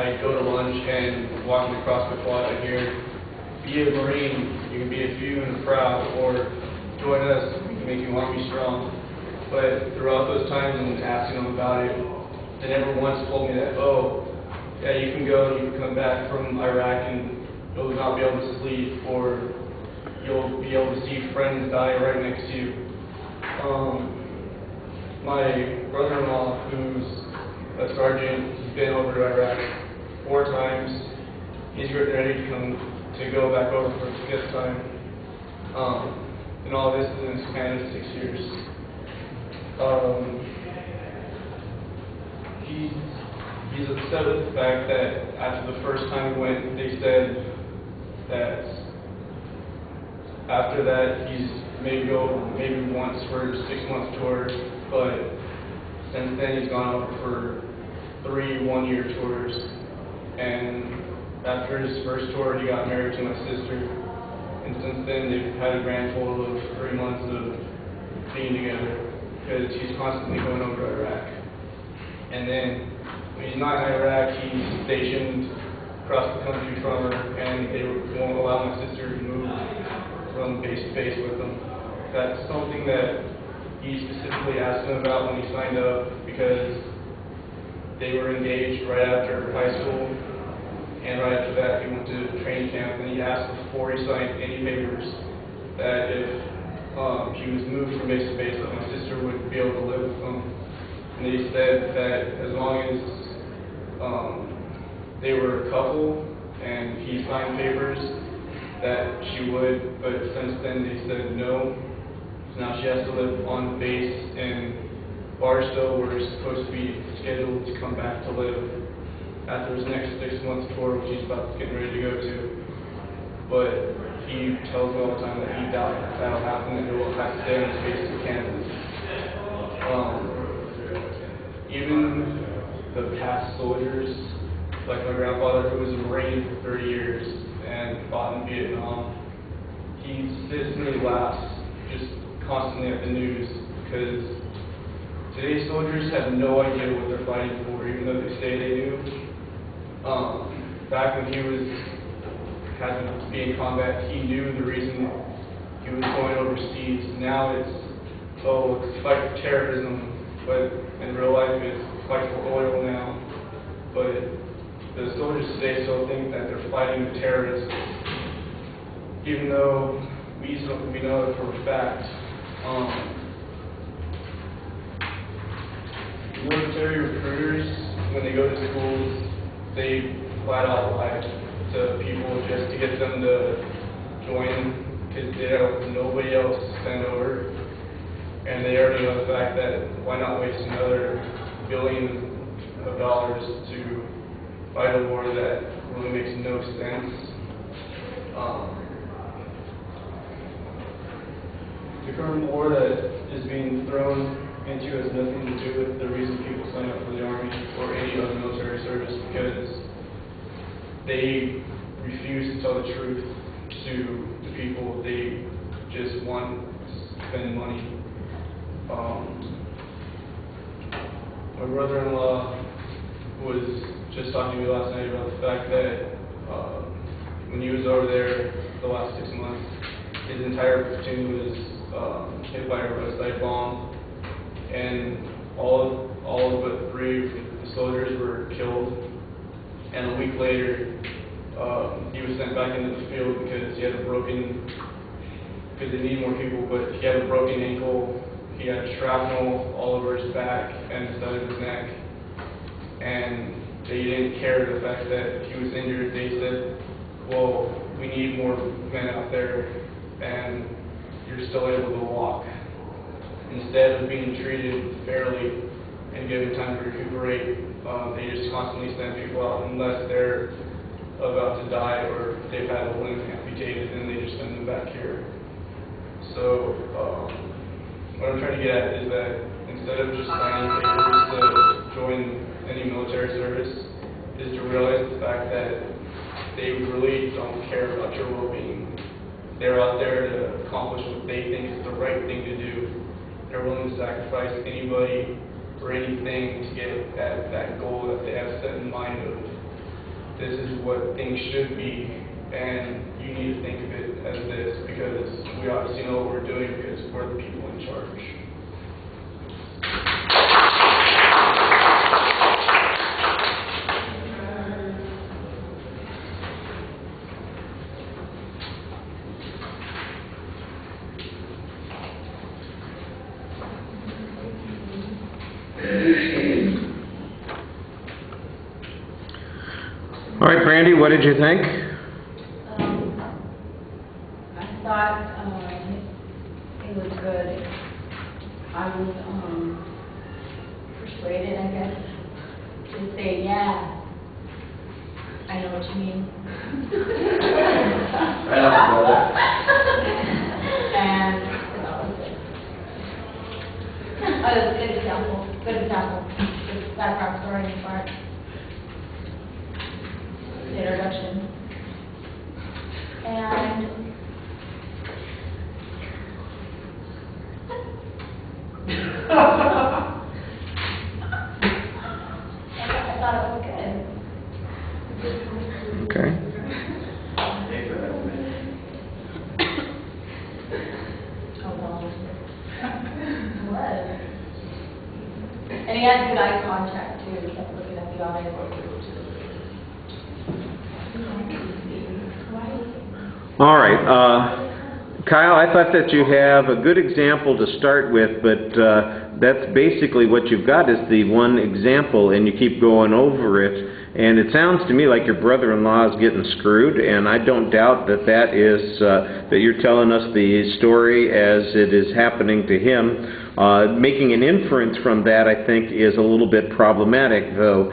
I go to lunch and walking across the quad, I hear, be a Marine, you can be a few and proud, or join us, we can make you Army strong. But throughout those times and asking them about it, they never once told me that, oh, yeah, you can go and you can come back from Iraq and you'll not be able to sleep, or you'll be able to see friends die right next to you. My brother-in-law, who's a sergeant, he's been over to Iraq 4 times. He's ready to go back over for the 5th time. And all this is in a span of 6 years. He's upset with the fact that after the first time we went, they said that after that he's maybe once for a 6-month tour, but since then he's gone over for 3 one-year tours. And after his first tour, he got married to my sister, and since then they've had a grand total of 3 months of being together, because he's constantly going over to Iraq. And then when he's not in Iraq, he's stationed across the country from her, and they won't allow my sister to move from base to base with them. That's something that he specifically asked him about when he signed up, because they were engaged right after high school, and right after that he went to training camp, and he asked before he signed any papers that if he was moved from base to base, that my sister would be able to live with him. And they said that as long as they were a couple and he signed papers, that she would, but since then they said no. So now she has to live on base in Barstow, where he's supposed to be scheduled to come back to live after his next 6-month tour, which he's getting ready to go to. But he tells me all the time that he doubts that'll happen, and he'll have to stay on his base in Kansas. Even the past soldiers, like my grandfather, who was a Marine for 30 years and fought in Vietnam, he consistently laughs just constantly at the news, because today's soldiers have no idea what they're fighting for, even though they say they do. Back when he had to be in combat, he knew the reason he was going overseas. Now it's fight for terrorism, but in real life it's fight for oil now. But the soldiers today still think that they're fighting the terrorists, even though we know it for a fact. Military recruiters, when they go to schools, they flat out lie to people just to get them to join, because they have nobody else to send over. And they already know the fact that why not waste another $1 billion to fight a war that really makes no sense. The current war that is being thrown into has nothing to do with the reason people sign up for the Army or any other military service, because they refuse to tell the truth to the people. They just want to spend money. My brother-in-law was just talking to me last night about the fact that when he was over there the last 6 months, his entire platoon was hit by a roadside bomb, and all but 3 of the soldiers were killed. And a week later, he was sent back into the field because he had because they need more people, but he had a broken ankle. He had shrapnel all over his back and the side of his neck, and they didn't care the fact that he was injured. They said, well, we need more men out there, and you're still able to walk. Instead of being treated fairly and given time to recuperate, they just constantly send people out unless they're about to die or they've had a limb amputated, and they just send them back here. So what I'm trying to get at is that instead of just signing papers to join any military service, is to realize the fact that they really don't care about your well-being. They're out there to accomplish what they think is the right thing to do. They're willing to sacrifice anybody or anything to get that goal that they have set in mind of this is what things should be, and you need to think of it as this, because we obviously know what we're doing because we're the people in charge. All right, Brandy, what did you think? I thought it was good. I was persuaded, I guess, to say, yeah, I know what you mean. Right on, brother. And that was it. Oh, that's a good example. Good example. Good background story part. Introduction. And I thought it was good. Okay. Oh, well. It was. And he had good eye contact too. He kept looking at the audience. All right. Kyle, I thought that you have a good example to start with, but that's basically what you've got is the one example, and you keep going over it. And it sounds to me like your brother-in-law is getting screwed, and I don't doubt that that is, that you're telling us the story as it is happening to him. Making an inference from that, I think, is a little bit problematic, though,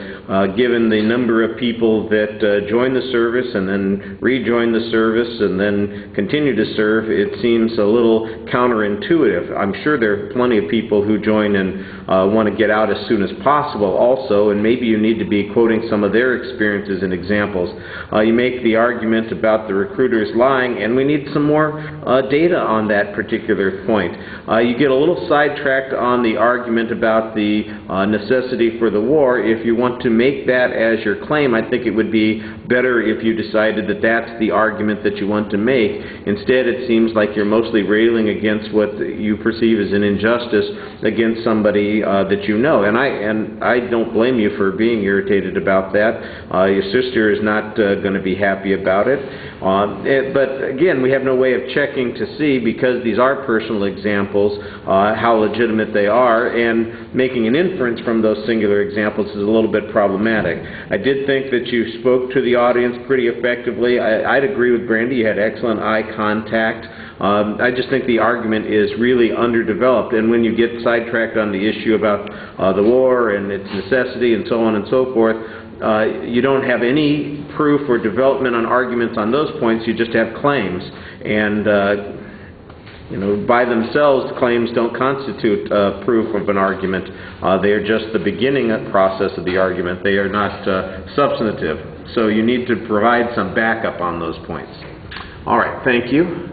given the number of people that join the service and then rejoin the service and then continue to serve. It seems a little counterintuitive. I'm sure there are plenty of people who join and want to get out as soon as possible also, and maybe you need to be quoting some of their experiences and examples. You make the argument about the recruiters lying, and we need some more data on that particular point. You get a little sidetracked on the argument about the necessity for the war. If you want to make that as your claim, I think it would be better if you decided that that's the argument that you want to make. Instead, it seems like you're mostly railing against what you perceive as an injustice against somebody that you know. And I don't blame you for being irritated about that. Your sister is not going to be happy about it. But again, we have no way of checking to see, because these are personal examples, how legitimate they are, and making an inference from those singular examples is a little bit problematic. I did think that you spoke to the audience pretty effectively. I'd agree with Brandy. You had excellent eye contact. I just think the argument is really underdeveloped, and when you get sidetracked on the issue about the war and its necessity and so on and so forth, you don't have any proof or development on arguments on those points. You just have claims, and you know, by themselves, claims don't constitute proof of an argument. They are just the beginning process of the argument. They are not substantive. So you need to provide some backup on those points. All right, thank you.